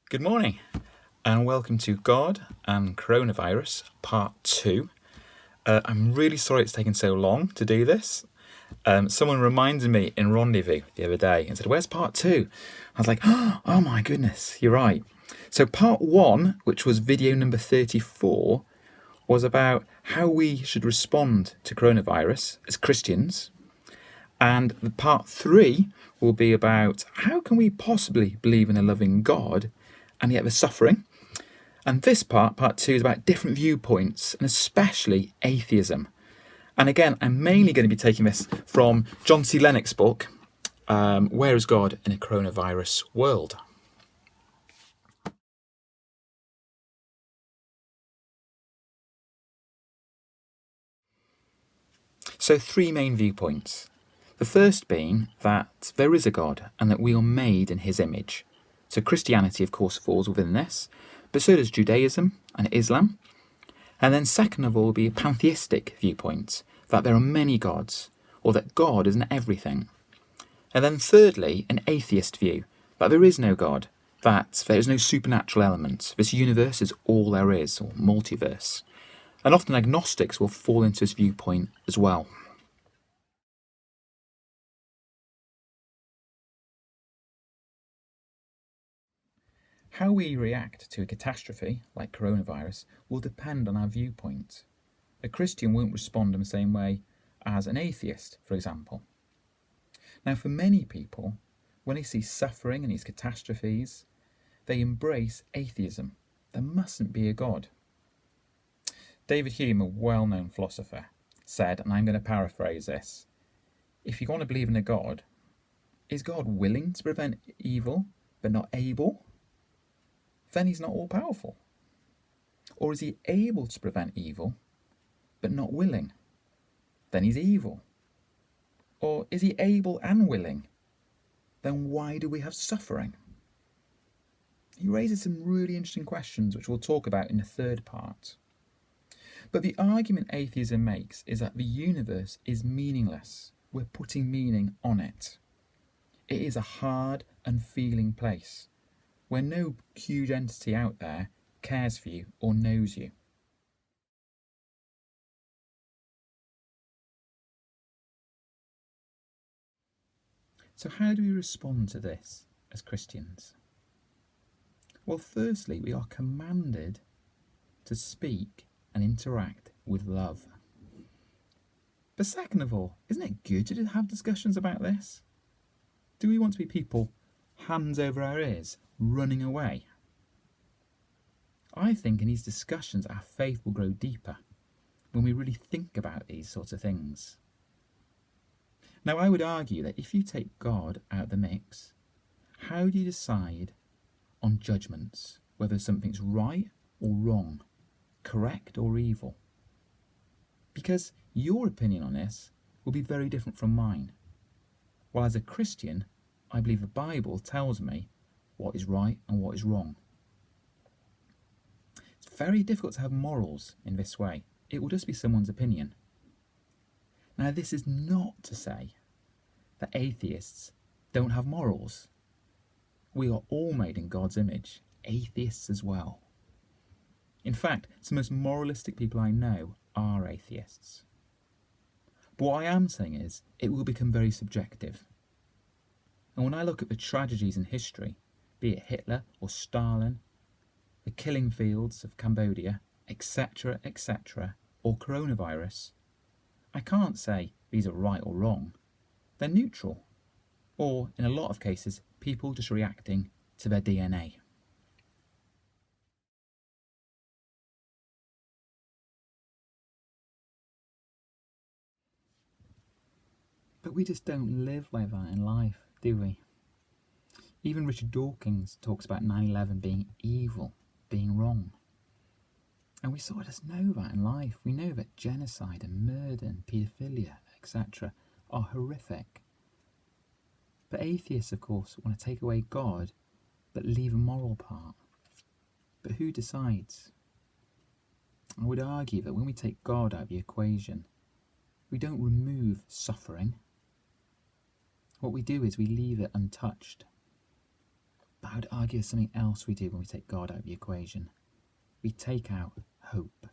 Good morning, and welcome to God and Coronavirus Part 2. I'm really sorry it's taken so long to do this. Someone reminded me in Rendezvous the other day and said, "Where's Part 2?" I was like, oh my goodness, you're right. So Part 1, which was video number 34, was about how we should respond to coronavirus as Christians. And the Part 3 will be about how can we possibly believe in a loving God and yet there's suffering. And this part 2, is about different viewpoints and especially atheism. And again, I'm mainly going to be taking this from John C. Lennox's book, Where is God in a Coronavirus World? So 3 main viewpoints. The first being that there is a God and that we are made in his image. So Christianity, of course, falls within this, but so does Judaism and Islam. And then second of all will be a pantheistic viewpoint, that there are many gods, or that God isn't everything. And then thirdly, an atheist view, that there is no God, that there is no supernatural element, this universe is all there is, or multiverse. And often agnostics will fall into this viewpoint as well. How we react to a catastrophe, like coronavirus, will depend on our viewpoint. A Christian won't respond in the same way as an atheist, for example. Now, for many people, when they see suffering and these catastrophes, they embrace atheism. There mustn't be a God. David Hume, a well-known philosopher, said, and I'm going to paraphrase this, if you want to believe in a God, is God willing to prevent evil but not able? Then he's not all-powerful. Or is he able to prevent evil but not willing? Then he's evil. Or is he able and willing? Then why do we have suffering? He raises some really interesting questions which we'll talk about in the third part. But the argument atheism makes is that the universe is meaningless. We're putting meaning on it. It is a hard, unfeeling place where no huge entity out there cares for you or knows you. So how do we respond to this as Christians? Well, firstly, we are commanded to speak and interact with love. But second of all, isn't it good to have discussions about this? Do we want to be people hands over our ears, running away? I think in these discussions our faith will grow deeper when we really think about these sorts of things. Now, I would argue that if you take God out of the mix, how do you decide on judgments, whether something's right or wrong, correct or evil? Because your opinion on this will be very different from mine. While as a Christian, I believe the Bible tells me what is right and what is wrong. It's very difficult to have morals in this way. It will just be someone's opinion. Now, this is not to say that atheists don't have morals. We are all made in God's image, atheists as well. In fact, some of the most moralistic people I know are atheists. But what I am saying is, it will become very subjective. And when I look at the tragedies in history, be it Hitler or Stalin, the killing fields of Cambodia, etc., or coronavirus, I can't say these are right or wrong. They're neutral. Or, in a lot of cases, people just reacting to their DNA. But we just don't live like that in life, do we? Even Richard Dawkins talks about 9/11 being evil, being wrong. And we sort of just know that in life. We know that genocide and murder and paedophilia, etc., are horrific. But atheists, of course, want to take away God, but leave a moral part. But who decides? I would argue that when we take God out of the equation, we don't remove suffering. What we do is we leave it untouched. But I would argue there's something else we do when we take God out of the equation. We take out hope.